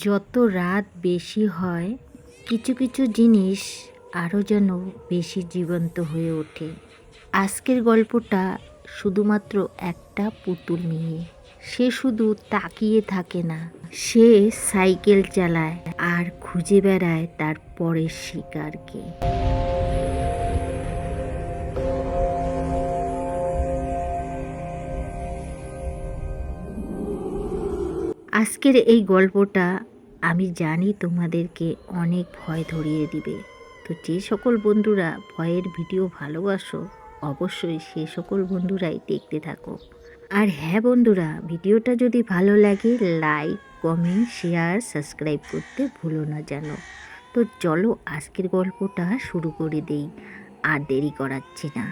যত রাত বেশি হয় কিছু কিছু জিনিস আরও যেন বেশি জীবন্ত হয়ে ওঠে। আজকের গল্পটা শুধুমাত্র একটা পুতুল নিয়ে। সে শুধু তাকিয়ে থাকে না, সে সাইকেল চালায় আর খুঁজে বেড়ায় তার পরের শিকারকে। আজকের এই গল্পটা আমি জানি তোমাদেরকে অনেক ভয় ধরিয়ে দিবে। তো যে সকল বন্ধুরা ভয়ের ভিডিও ভালোবাসো অবশ্যই সে সকল বন্ধুরাই দেখতে থাকো। আর হ্যাঁ বন্ধুরা, ভিডিওটা যদি ভালো লাগে লাইক, কমেন্ট, শেয়ার, সাবস্ক্রাইব করতে ভুলো না যেন। তো চলো আজকের গল্পটা শুরু করে দেই, আর দেরি করাচ্ছি না।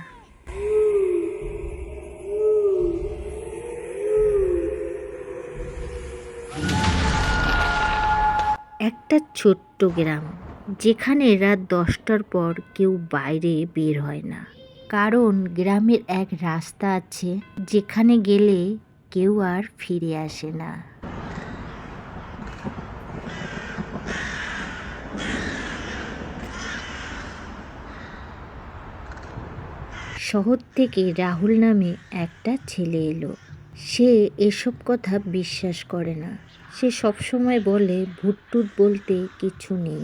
একটা ছোট্ট গ্রাম, যেখানে রাত 10টার পর কেউ বাইরে বের হয় না, কারণ গ্রামের এক রাস্তা আছে যেখানে গেলে কেউ আর ফিরে আসে না। শহর থেকে রাহুল নামে একটা ছেলে এলো। সে এসব কথা বিশ্বাস করে না। সে সবসময় বলে ভূত বলতে কিছু নেই,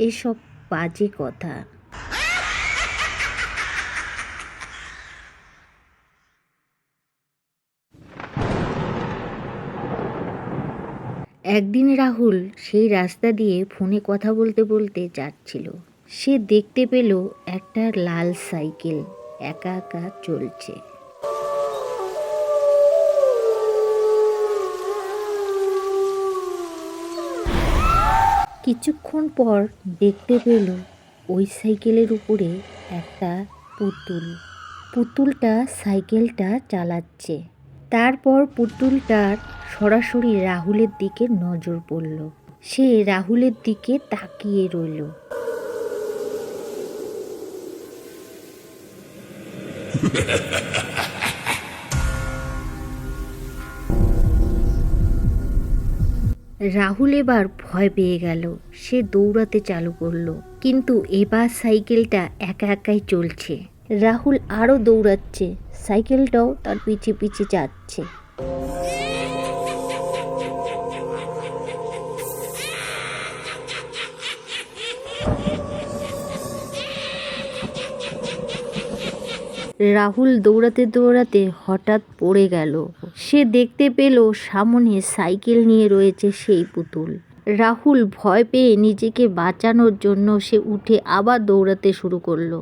এসব বাজে কথা। একদিন রাহুল সেই রাস্তা দিয়ে ফোনে কথা বলতে বলতে যাচ্ছিল। সে দেখতে পেল একটা লাল সাইকেল একা একা চলছে। কিছুক্ষণ পর দেখতে পেল ওই সাইকেলের উপরে একটা পুতুলটা সাইকেলটা চালাচ্ছে। তারপর পুতুলটার সরাসরি রাহুলের দিকে নজর পড়ল। সে রাহুলের দিকে তাকিয়ে রইল। রাহুল এবার ভয় পেয়ে গেল। সে দৌড়াতে চালু করলো, কিন্তু এবার সাইকেলটা একা একাই চলছে। রাহুল আরও দৌড়াচ্ছে, সাইকেলটাও তার পিছে পিছে যাচ্ছে। রাহুল দৌড়াতে দৌড়াতে হঠাৎ পড়ে গেল। সে দেখতে পেল সামনে সাইকেল নিয়ে রয়েছে সেই পুতুল। রাহুল ভয় পেয়ে নিজেকে বাঁচানোর জন্য সে উঠে আবার দৌড়াতে শুরু করলো।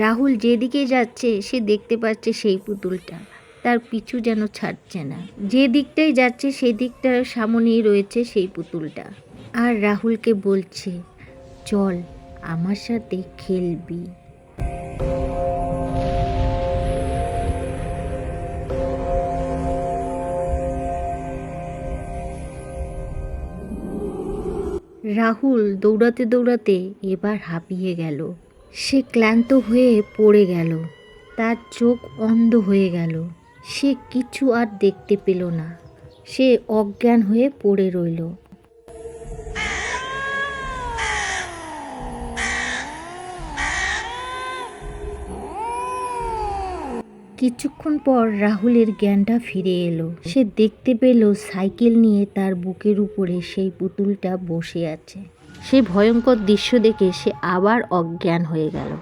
রাহুল যেদিকে যাচ্ছে সে দেখতে পাচ্ছে সেই পুতুলটা তার পিছু যেন ছাড়ছে না। যে দিকটাই যাচ্ছে সেই দিকটার সামনেই রয়েছে সেই পুতুলটা, আর রাহুলকে বলছে, চল আমার সাথে খেলবি। রাহুল দৌড়াতে দৌড়াতে এবার হাঁপিয়ে গেল। সে ক্লান্ত হয়ে পড়ে গেল। তার চোখ অন্ধ হয়ে গেল। সে কিছু আর দেখতে পেল না। সে অজ্ঞান হয়ে পড়ে রইল। কিছুক্ষণ পর রাহুলের জ্ঞানটা ফিরে এলো। সে দেখতে পেল সাইকেল নিয়ে তার বুকের উপরে সেই পুতুলটা বসে আছে। সেই ভয়ঙ্কর দৃশ্য দেখে সে আবার অজ্ঞান হয়ে গেল।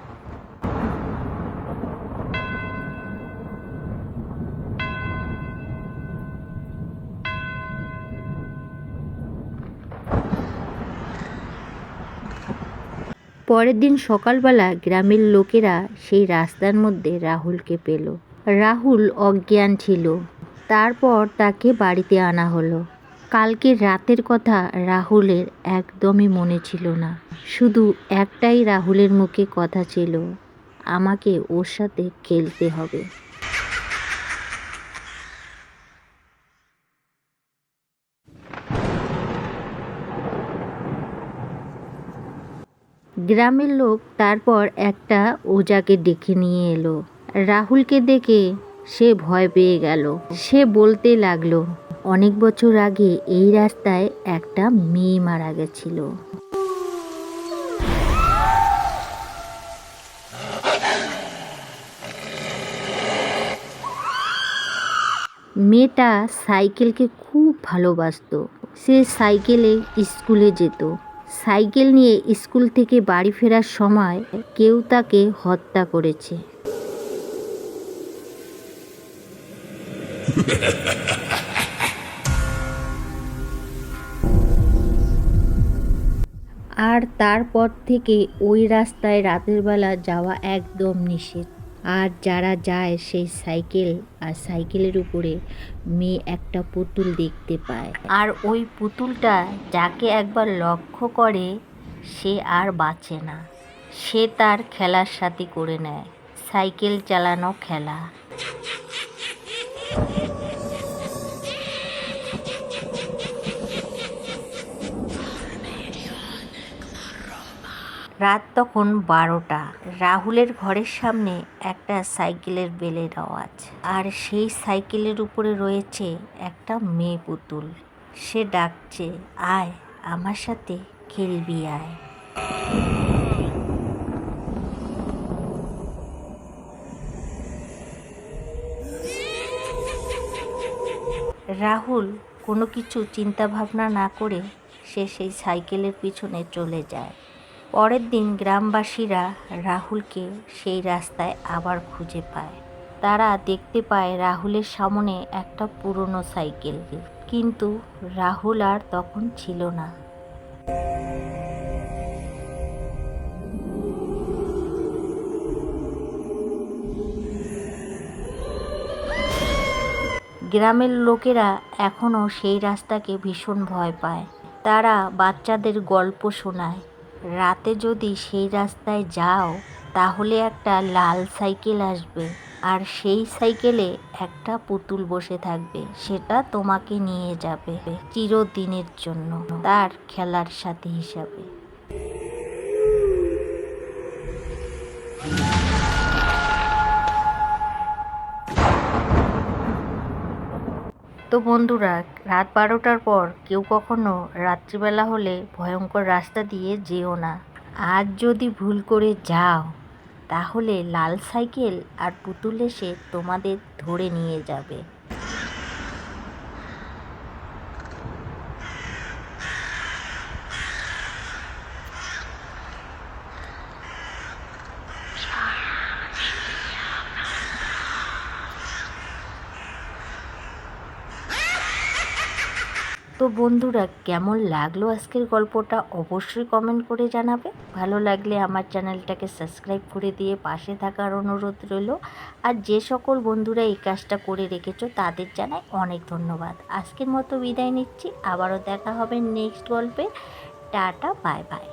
পরের দিন সকালবেলা গ্রামের লোকেরা সেই রাস্তার মধ্যে রাহুলকে পেল। রাহুল অজ্ঞান ছিল। তারপর তাকে বাড়িতে আনা হলো। কালকে রাতের কথা রাহুলের একদমই মনে ছিল না। শুধু একটাই রাহুলের মুখে কথা ছিল, আমাকে ওর সাথে খেলতে হবে। গ্রামের লোক তারপর একটা ওজাকে ডেকে নিয়ে এলো। রাহুলকে দেখে সে ভয় পেয়ে গেল। সে বলতে লাগলো, অনেক বছর আগে এই রাস্তায় একটা মেয়ে মারা গেছিল। মেয়েটা সাইকেলকে খুব ভালোবাসতো। সে সাইকেলে স্কুলে যেত। সাইকেল নিয়ে স্কুল থেকে বাড়ি ফেরার সময় কেউ তাকে হত্যা করেছে। আর তারপর থেকে ওই রাস্তায় রাতের বেলা যাওয়া একদম নিষেধ। আর যারা যায় সেই সাইকেল আর সাইকেলের উপরে মেয়ে একটা পুতুল দেখতে পায়। আর ওই পুতুলটা যাকে একবার লক্ষ্য করে সে আর বাঁচে না। সে তার খেলার সাথী করে নেয়, সাইকেল চালানো খেলা। রাত তখন 12টা। রাহুলের ঘরের সামনে একটা সাইকেলের বেলের আওয়াজ। আর সেই সাইকেলের উপরে রয়েছে একটা মেয়ে পুতুল। সে ডাকছে, আয় আমার সাথে খেলবি আয়। রাহুল কোনো কিছু চিন্তা ভাবনা না করে সে সেই সাইকেলের পিছনে চলে যায়। পরের দিন গ্রামবাসীরা রাহুলকে সেই রাস্তায় আবার খুঁজে পায়। তারা দেখতে পায় রাহুলের সামনে একটা পুরনো সাইকেল, কিন্তু রাহুল আর তখন ছিল না। গ্রামের লোকেরা এখনও সেই রাস্তাকে ভীষণ ভয় পায়। তারা বাচ্চাদের গল্প শোনায়, রাতে যদি সেই রাস্তায় যাও তাহলে একটা লাল সাইকেল আসবে, আর সেই সাইকেলে একটা পুতুল বসে থাকবে। সেটা তোমাকে নিয়ে যাবে চিরদিনের জন্য তার খেলার সাথী হিসাবে। তো বন্ধুরা, রাত 12টার পর কেউ কখনো রাত্রিবেলা হলে ভয়ঙ্কর রাস্তা দিয়ে যেও না। আজ যদি ভুল করে যাও তাহলে লাল সাইকেল আর পুতুল এসে তোমাদের ধরে নিয়ে যাবে। তো বন্ধুরা, কেমন লাগলো আজকের গল্পটা অবশ্যই কমেন্ট করে জানাবে। ভালো লাগলে আমার চ্যানেলটাকে সাবস্ক্রাইব করে দিয়ে পাশে থাকার অনুরোধ রইল। আর যে সকল বন্ধুরা এই কাজটা করে রেখেছো তাদের জানাই অনেক ধন্যবাদ। আজকের মতো বিদায় নিচ্ছি, আবারও দেখা হবে নেক্সট গল্পে। Tata, bye bye.